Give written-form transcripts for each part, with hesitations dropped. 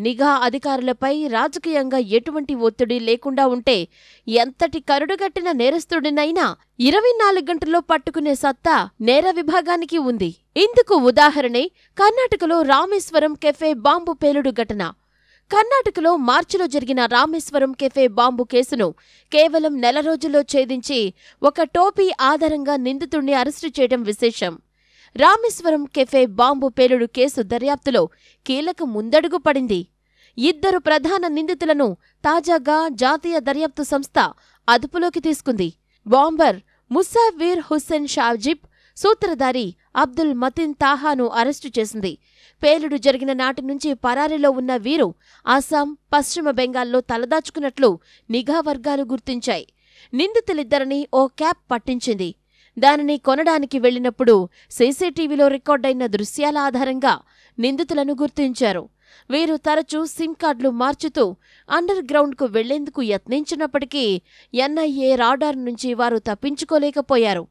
నిఘా అధికారులపై రాజకీయంగా ఎటువంటి ఒత్తిడి లేకుండా ఉంటే ఎంతటి కరుడుగట్టిన నేరస్తుడినైనా 24 గంటల్లో పట్టుకునే సత్తా నేర విభాగానికి ఉంది. ఇందుకు ఉదాహరణే కర్ణాటకలో రామేశ్వరం కెఫే బాంబు పేలుడు ఘటన. కర్ణాటకలో మార్చిలో జరిగిన రామేశ్వరం కెఫే బాంబు కేసును కేవలం నెల రోజుల్లో ఛేదించి ఒక టోపీ ఆధారంగా నిందితుడిని అరెస్టు చేయడం విశేషం. రామేశ్వరం కెఫే బాంబు పేలుడు కేసు దర్యాప్తులో కీలక ముందడుగు పడింది. 2 ప్రధాన నిందితులను తాజాగా జాతీయ దర్యాప్తు సంస్థ అదుపులోకి తీసుకుంది. బాంబర్ ముసాఫిర్ హుస్సేన్ షాజిబ్, సూత్రధారి అబ్దుల్ మతిన్ తాహాను అరెస్టు చేసింది. పేలుడు జరిగిన నాటి నుంచి పరారీలో ఉన్న వీరు అస్సాం, పశ్చిమ బెంగాల్లో తలదాచుకున్నట్లు నిఘా వర్గాలు గుర్తించాయి. నిందితులిద్దరినీ ఓ క్యాబ్ పట్టించింది. దానిని కొనడానికి వెళ్లినప్పుడు సీసీటీవీలో రికార్డైన దృశ్యాల ఆధారంగా నిందితులను గుర్తించారు. వీరు తరచూ సిమ్ కార్డులు మార్చుతూ అండర్ గ్రౌండ్కు వెళ్లేందుకు యత్నించినప్పటికీ ఎన్ఐఏ రాడార్ నుంచి వారు తప్పించుకోలేకపోయారు.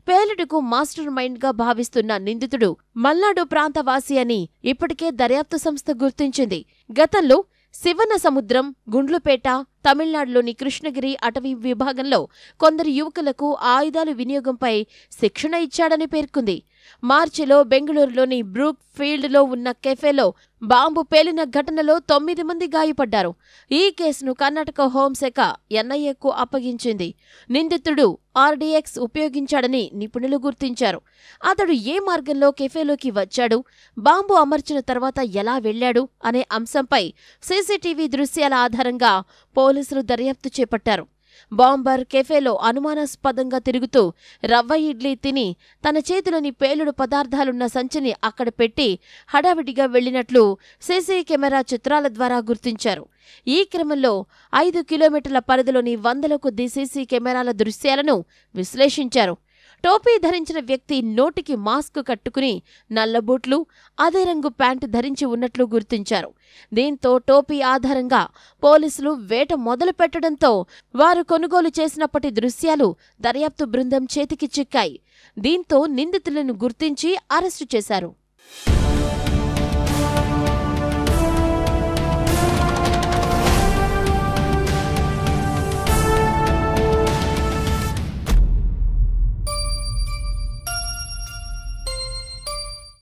పేలుడుకు మాస్టర్ మైండ్గా భావిస్తున్న నిందితుడు మల్నాడు ప్రాంతవాసి అని ఇప్పటికే దర్యాప్తు సంస్థ గుర్తించింది. గతంలో శివనసముద్రం, గుండ్లుపేట, తమిళనాడులోని కృష్ణగిరి అటవీ విభాగంలో కొందరు యువకులకు ఆయుధాలు వినియోగంపై శిక్షణ ఇచ్చాడని పేర్కొంది. మార్చిలో బెంగళూరులోని బ్రూక్ ఫీల్డ్లో ఉన్న కెఫేలో బాంబు పేలిన ఘటనలో 9 మంది గాయపడ్డారు. ఈ కేసును కర్ణాటక హోంశాఖ ఎన్ఐఏకు అప్పగించింది. నిందితుడు ఆర్డీఎక్స్ ఉపయోగించాడని నిపుణులు గుర్తించారు. అతడు ఏ మార్గంలో కెఫేలోకి వచ్చాడు, బాంబు అమర్చిన తర్వాత ఎలా వెళ్లాడు అనే అంశంపై సీసీటీవీ దృశ్యాల ఆధారంగా పోలీసులు దర్యాప్తు చేపట్టారు. బాంబర్ కెఫేలో అనుమానాస్పదంగా తిరుగుతూ రవ్వ ఇడ్లీ తిని తన చేతిలోని పేలుడు పదార్థాలున్న సంచిని అక్కడ పెట్టి హడావిడిగా వెళ్లినట్లు సీసీ కెమెరా చిత్రాల ద్వారా గుర్తించారు. ఈ క్రమంలో 5 కిలోమీటర్ల పరిధిలోని 100ల కొద్దీ సీసీ కెమెరాల దృశ్యాలను విశ్లేషించారు. టోపీ ధరించిన వ్యక్తి నోటికి మాస్క్ కట్టుకుని నల్లబూట్లు, అదే రంగు ప్యాంటు ధరించి ఉన్నట్లు గుర్తించారు. దీంతో టోపీ ఆధారంగా పోలీసులు వేట మొదలు పెట్టడంతో వారు కొనుగోలు చేసినప్పటి దృశ్యాలు దర్యాప్తు బృందం చేతికి చిక్కాయి. దీంతో నిందితులను గుర్తించి అరెస్టు చేశారు.